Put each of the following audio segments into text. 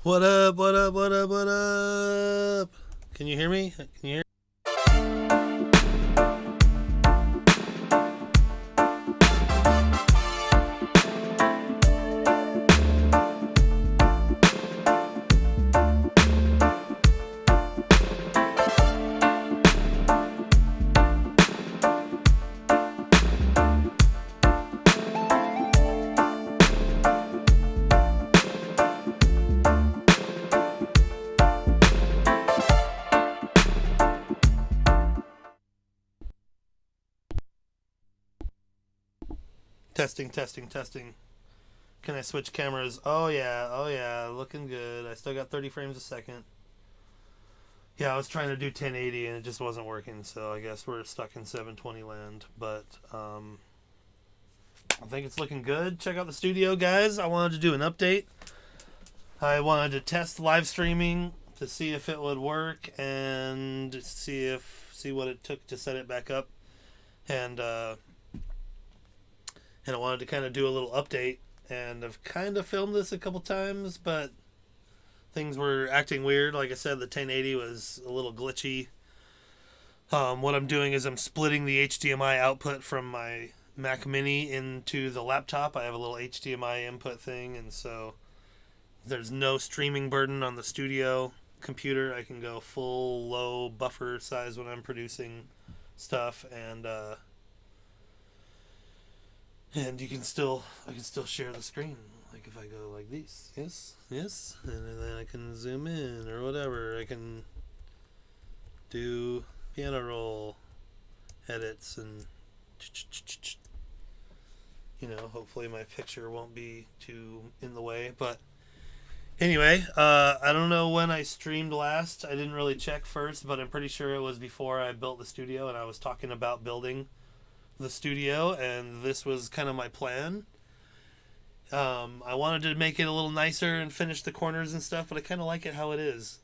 What up? What up? What up? What up? Can you hear me? Can you hear? Testing, testing, testing. Can I switch cameras? Oh yeah, looking good. I still got 30 frames a second. Yeah, I was trying to do 1080 and it just wasn't working, so I guess we're stuck in 720 land. But I think it's looking good. Check out the studio, guys. I wanted to do an update. I wanted to test live streaming to see if it would work and see what it took to set it back up, and I wanted to kind of do a little update. And I've kind of filmed this a couple times, but things were acting weird. Like I said, the 1080 was a little glitchy. What I'm doing is I'm splitting the HDMI output from my Mac Mini into the laptop. I have a little HDMI input thing, and so there's no streaming burden on the studio computer. I can go full low buffer size when I'm producing stuff, and you can still I can still share the screen. Like if I go like this, yes, and then I can zoom in or whatever. I can do piano roll edits and hopefully my picture won't be too in the way. But anyway, I don't know when I streamed last. I didn't really check first, but I'm pretty sure it was before I built the studio, and I was talking about building the studio, and this was kind of my plan. I wanted to make it a little nicer and finish the corners and stuff, but I kind of like it how it is.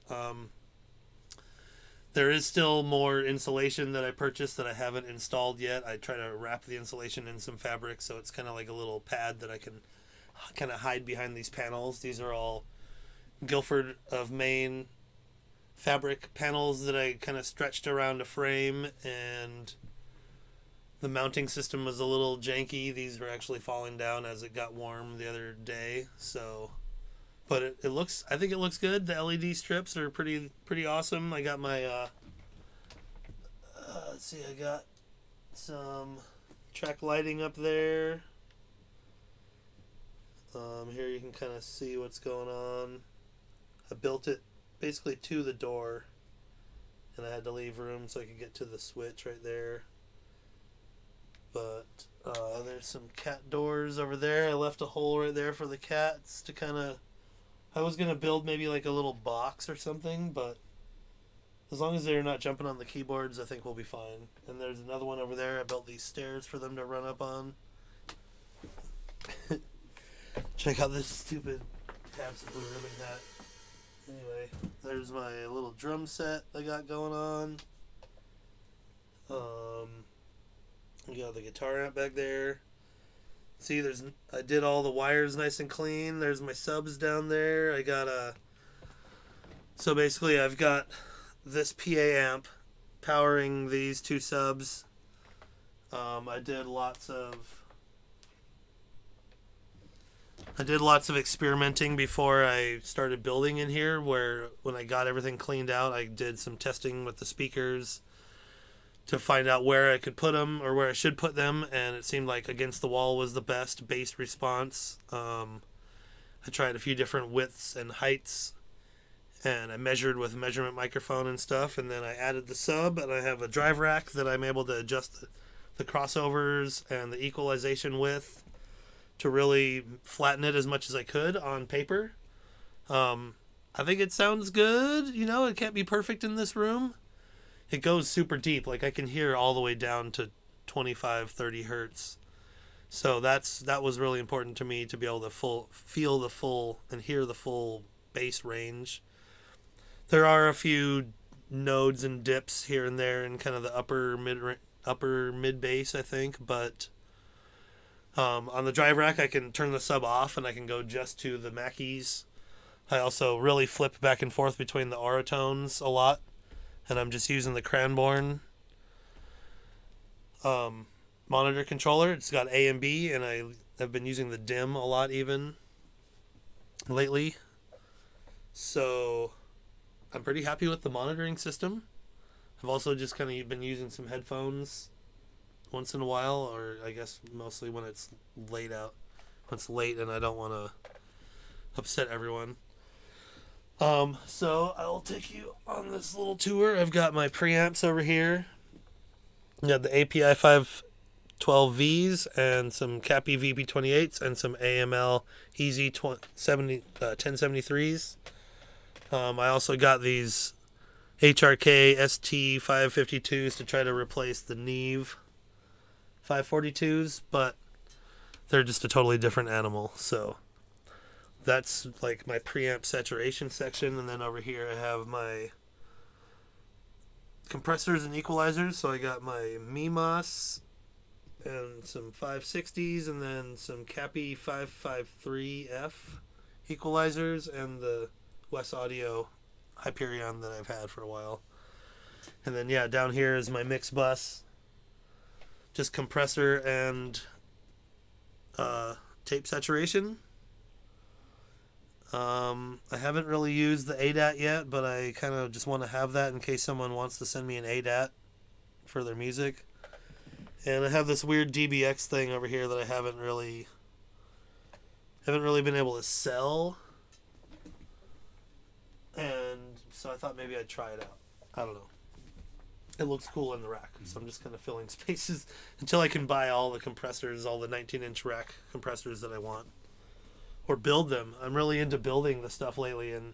There is still more insulation that I purchased that I haven't installed yet. I try to wrap the insulation in some fabric, so it's kind of like a little pad that I can kind of hide behind these panels. These are all Guilford of Maine fabric panels that I kind of stretched around a frame, and the mounting system was a little janky. These were actually falling down as it got warm the other day. So, but it looks, I think it looks good. The LED strips are pretty awesome. I got my let's see, I got some track lighting up there. Here you can kind of see what's going on. I built it basically to the door, and I had to leave room so I could get to the switch right there. But there's some cat doors over there. I left a hole right there for the cats to kind of... I was going to build maybe like a little box or something, but as long as they're not jumping on the keyboards, I think we'll be fine. And there's another one over there. I built these stairs for them to run up on. Check out this stupid tabs of blue ribbon hat. Anyway, there's my little drum set I got going on. We got the guitar amp back there. See, I did all the wires nice and clean. There's my subs down there. I got so basically I've got this PA amp powering these two subs. I did lots of experimenting before I started building in here, where when I got everything cleaned out, I did some testing with the speakers to find out where I could put them or where I should put them, and it seemed like Against the Wall was the best bass response. I tried a few different widths and heights, and I measured with a measurement microphone and stuff, and then I added the sub, and I have a drive rack that I'm able to adjust the crossovers and the equalization with to really flatten it as much as I could on paper. I think it sounds good. It can't be perfect in this room. It goes super deep. Like I can hear all the way down to 25, 30 hertz. So that was really important to me, to be able to feel the full and hear the full bass range. There are a few nodes and dips here and there in kind of the upper mid bass, I think, but on the drive rack I can turn the sub off and I can go just to the Mackeys I also really flip back and forth between the aura tones a lot, and I'm just using the Cranborn monitor controller. It's got A and B, and I have been using the dim a lot even lately. So I'm pretty happy with the monitoring system. I've also just kind of been using some headphones once in a while, or I guess mostly when it's late out. When it's late and I don't want to upset everyone. So I'll take you on this little tour. I've got my preamps over here. I got the API 512Vs and some Cappy VP28s and some AML Easy 1073s. I also got these HRK ST552s to try to replace the Neve 542s, but they're just a totally different animal. So that's like my preamp saturation section, and then over here I have my compressors and equalizers. So I got my Mimos and some 560s, and then some Cappy 553F equalizers, and the West Audio Hyperion that I've had for a while. And then yeah, down here is my mix bus, just compressor and tape saturation. I haven't really used the ADAT yet, but I kind of just want to have that in case someone wants to send me an ADAT for their music. And I have this weird DBX thing over here that I haven't really been able to sell. And so I thought maybe I'd try it out. I don't know. It looks cool in the rack, so I'm just kind of filling spaces until I can buy all the compressors, all the 19-inch rack compressors that I want. Or build them. I'm really into building the stuff lately, and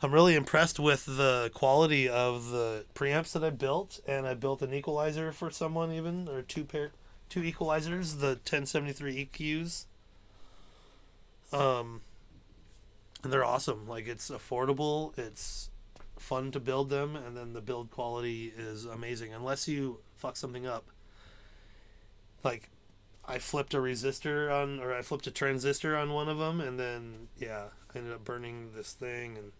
I'm really impressed with the quality of the preamps that I built. And I built an equalizer for someone even, or two equalizers, the 1073 EQs. And they're awesome. Like, it's affordable, it's fun to build them, and then the build quality is amazing unless you fuck something up. Like, I flipped a transistor on one of them, and then I ended up burning this thing, and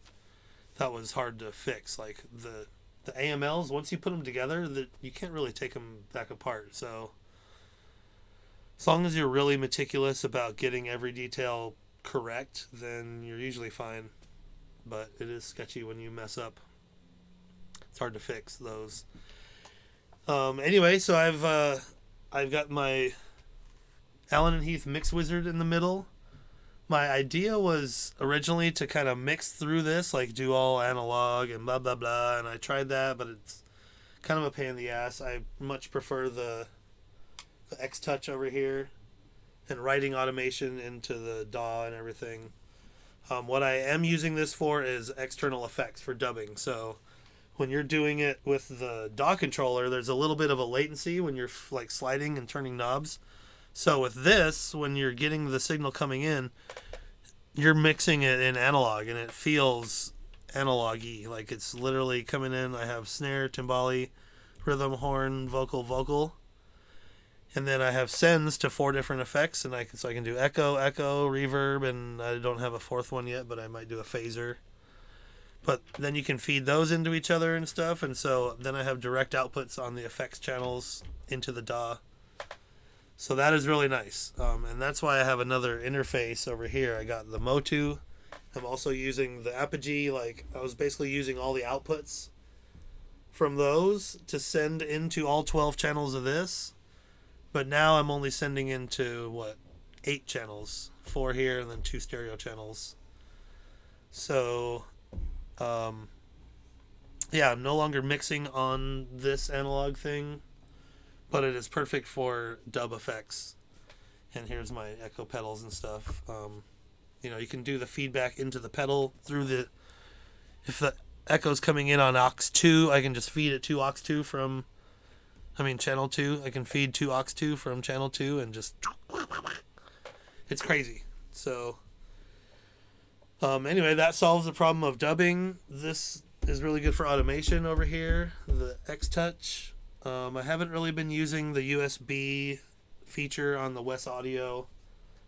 that was hard to fix. Like the AMLs, once you put them together, you can't really take them back apart. So as long as you're really meticulous about getting every detail correct, then you're usually fine. But it is sketchy when you mess up. It's hard to fix those. Anyway, so I've got my Allen and Heath Mix Wizard in the middle. My idea was originally to kind of mix through this, like do all analog and blah blah blah, and I tried that, but it's kind of a pain in the ass. I much prefer the X-Touch over here and writing automation into the DAW and everything. What I am using this for is external effects for dubbing. So when you're doing it with the DAW controller, there's a little bit of a latency when you're like sliding and turning knobs. So with this, when you're getting the signal coming in, you're mixing it in analog, and it feels analog-y. Like it's literally coming in. I have snare, timbali, rhythm, horn, vocal. And then I have sends to 4 different effects, and I can do echo, reverb, and I don't have a 4th one yet, but I might do a phaser. But then you can feed those into each other and stuff, and so then I have direct outputs on the effects channels into the DAW. So that is really nice, and that's why I have another interface over here. I got the Motu. I'm also using the Apogee. Like, I was basically using all the outputs from those to send into all 12 channels of this. But now I'm only sending into, 8 channels. 4 here and then 2 stereo channels. So, I'm no longer mixing on this analog thing. But it is perfect for dub effects. And here's my echo pedals and stuff. You can do the feedback into the pedal through if the echo's coming in on aux 2, I can just feed it to aux 2 channel 2. I can feed to aux 2 from channel 2 and just... It's crazy. So, anyway, that solves the problem of dubbing. This is really good for automation over here. The X-Touch. I haven't really been using the USB feature on the West Audio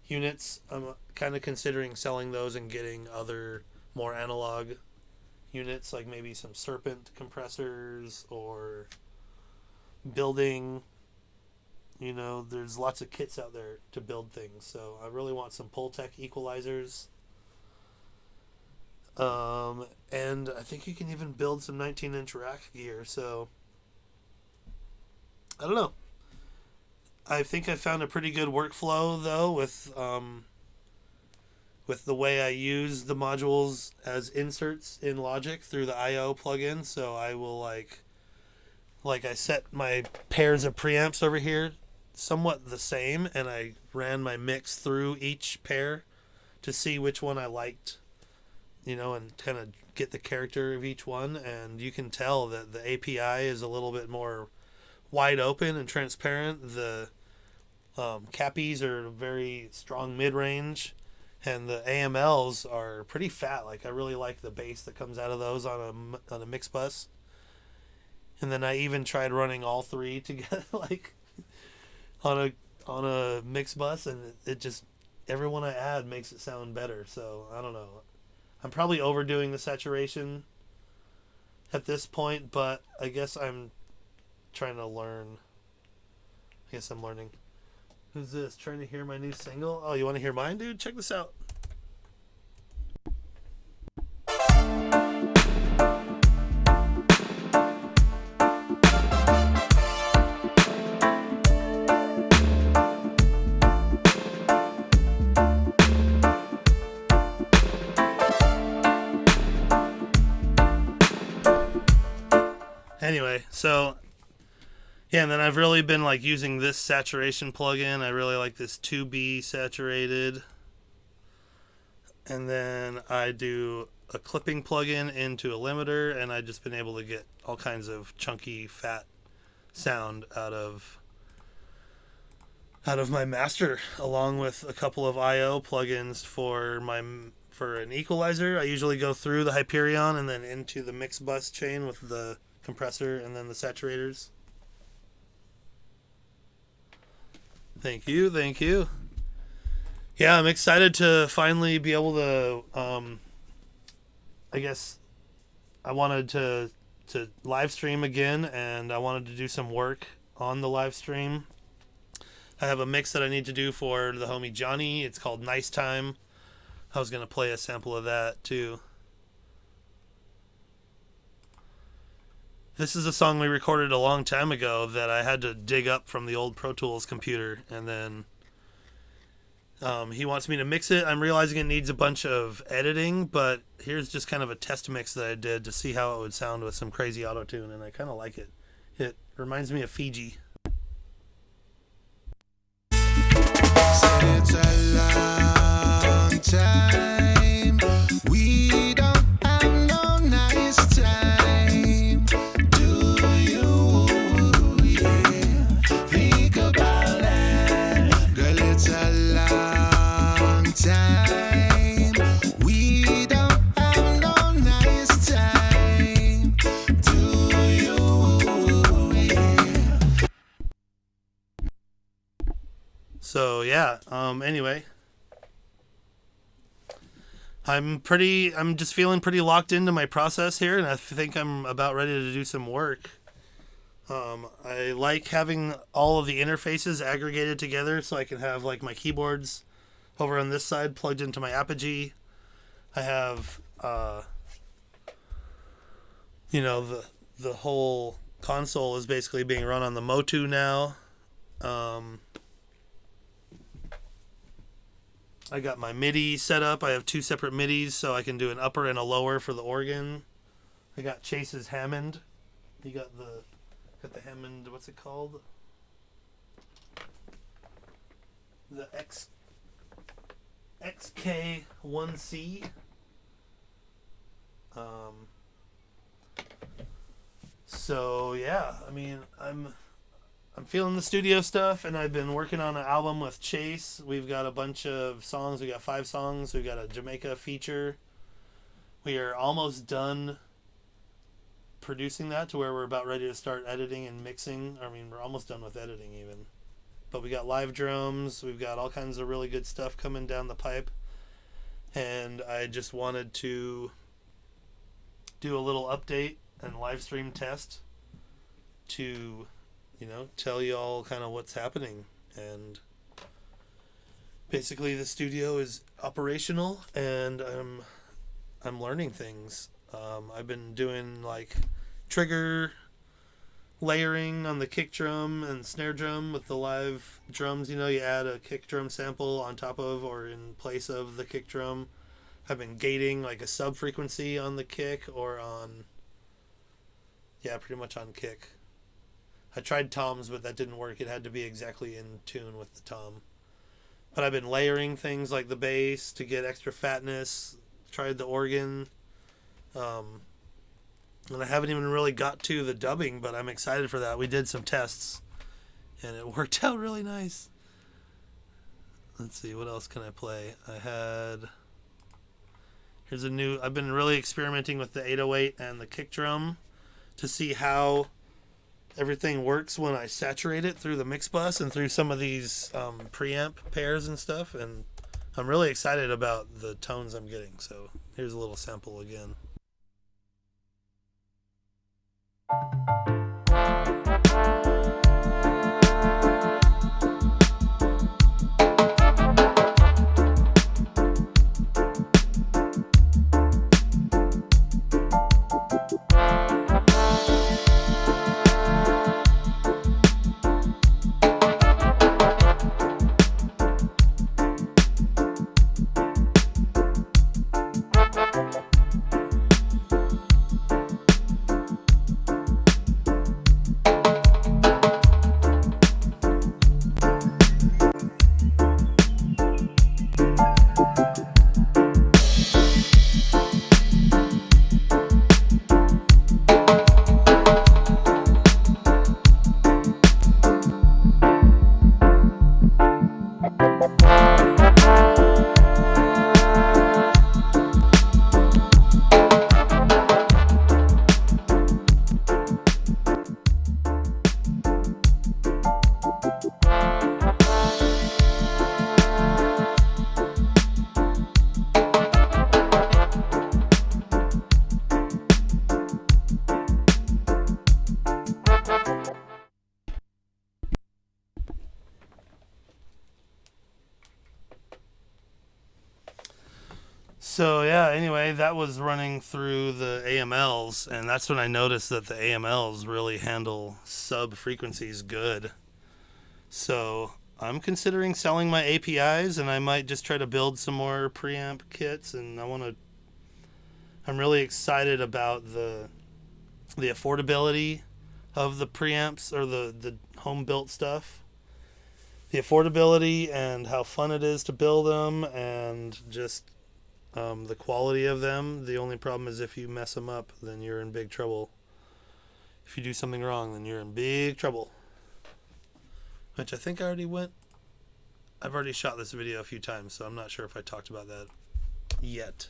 units. I'm kind of considering selling those and getting other more analog units, like maybe some Serpent compressors or building. There's lots of kits out there to build things. So I really want some Pultec equalizers. And I think you can even build some 19-inch rack gear. So I don't know. I think I found a pretty good workflow though with the way I use the modules as inserts in Logic through the I/O plugin. So I will like I set my pairs of preamps over here somewhat the same, and I ran my mix through each pair to see which one I liked, and kind of get the character of each one. And you can tell that the API is a little bit more wide open and transparent. The cappies are very strong mid-range, and the AMLs are pretty fat. Like I really like the bass that comes out of those on a mix bus. And then I even tried running all three together, like on a mix bus, and it just, every one I add makes it sound better. So I don't know. I'm probably overdoing the saturation at this point, but I guess I'm trying to learn. I guess I'm learning. Who's this? Trying to hear my new single? Oh, you want to hear mine, dude? Check this out. Anyway, so yeah, and then I've really been like using this saturation plugin. I really like this 2B saturated. And then I do a clipping plugin into a limiter, and I've just been able to get all kinds of chunky fat sound out of my master, along with a couple of I/O plugins for an equalizer. I usually go through the Hyperion and then into the mix bus chain with the compressor and then the saturators. Thank you. Yeah, I'm excited to finally be able to I guess I wanted to live stream again, and I wanted to do some work on the live stream. I have a mix that I need to do for the homie Johnny. It's called Nice Time. I was going to play a sample of that too. This is a song we recorded a long time ago that I had to dig up from the old Pro Tools computer, and then he wants me to mix it. I'm realizing it needs a bunch of editing, but here's just kind of a test mix that I did to see how it would sound with some crazy auto-tune, and I kind of like it. It reminds me of Fiji. It's a long time. We don't have no nice time. Do you? Yeah. Think about that. Girl, it's a long time. We don't have no nice time. Do you? Yeah. So yeah, anyway, I'm just feeling pretty locked into my process here, and I think I'm about ready to do some work. I like having all of the interfaces aggregated together so I can have like my keyboards over on this side plugged into my Apogee. I have the whole console is basically being run on the Motu now. I got my MIDI set up. I have two separate MIDIs, so I can do an upper and a lower for the organ. I got Chase's Hammond. You got the Hammond. What's it called? The XK1C. So yeah, I mean, I'm feeling the studio stuff, and I've been working on an album with Chase. We've got a bunch of songs. We got 5 songs. We got a Jamaica feature. We are almost done producing that to where we're about ready to start editing and mixing. I mean, we're almost done with editing even. but we got live drums. We've got all kinds of really good stuff coming down the pipe. And I just wanted to do a little update and live stream test to, tell you all kind of what's happening. And basically the studio is operational, and I'm learning things. I've been doing like trigger layering on the kick drum and snare drum with the live drums. You add a kick drum sample on top of or in place of the kick drum. I've been gating like a sub frequency on the kick or on, pretty much on kick. I tried toms, but that didn't work. It had to be exactly in tune with the tom. But I've been layering things like the bass to get extra fatness. Tried the organ. And I haven't even really got to the dubbing, but I'm excited for that. We did some tests, and it worked out really nice. Let's see, what else can I play? I've been really experimenting with the 808 and the kick drum to see how everything works when I saturate it through the mix bus and through some of these preamp pairs and stuff, and I'm really excited about the tones I'm getting. So here's a little sample again. So anyway, that was running through the AMLs, and that's when I noticed that the AMLs really handle sub frequencies good. So I'm considering selling my APIs, and I might just try to build some more preamp kits, and I'm really excited about the affordability of the preamps or the home built stuff. The affordability and how fun it is to build them, and just the quality of them. The only problem is if you mess them up, then you're in big trouble. If you do something wrong, then you're in big trouble. Which I think I've already shot this video a few times, so I'm not sure if I talked about that yet.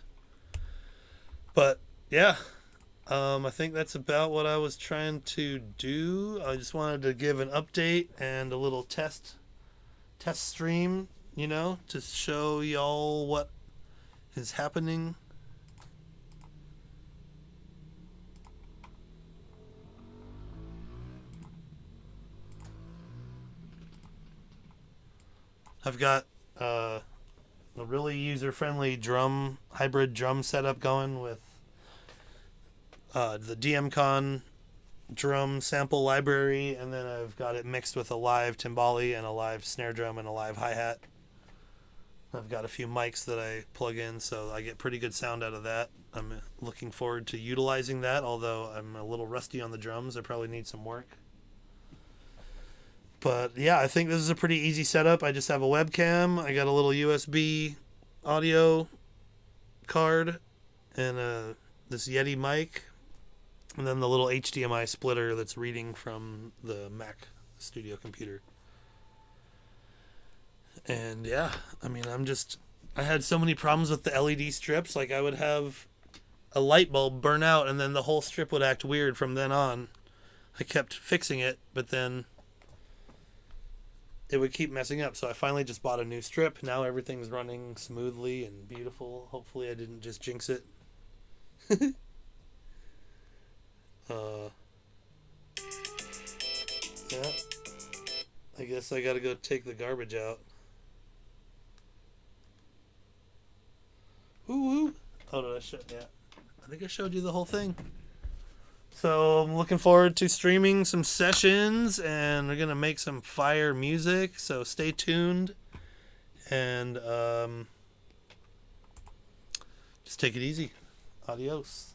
But I think that's about what I was trying to do. I just wanted to give an update and a little test stream, to show y'all what is happening. I've got a really user-friendly hybrid drum setup going with the DMCon drum sample library, and then I've got it mixed with a live timbali and a live snare drum and a live hi-hat. I've got a few mics that I plug in, so I get pretty good sound out of that. I'm looking forward to utilizing that, although I'm a little rusty on the drums. I probably need some work. But I think this is a pretty easy setup. I just have a webcam. I got a little USB audio card and this Yeti mic, and then the little HDMI splitter that's reading from the Mac Studio computer. And I had so many problems with the LED strips. Like, I would have a light bulb burn out, and then the whole strip would act weird from then on. I kept fixing it, but then it would keep messing up. So I finally just bought a new strip. Now everything's running smoothly and beautiful. Hopefully I didn't just jinx it. Yeah. I guess I gotta go take the garbage out. Ooh. Oh, did I show? Yeah. I think I showed you the whole thing. So I'm looking forward to streaming some sessions, and we're gonna make some fire music. So stay tuned, and just take it easy. Adios.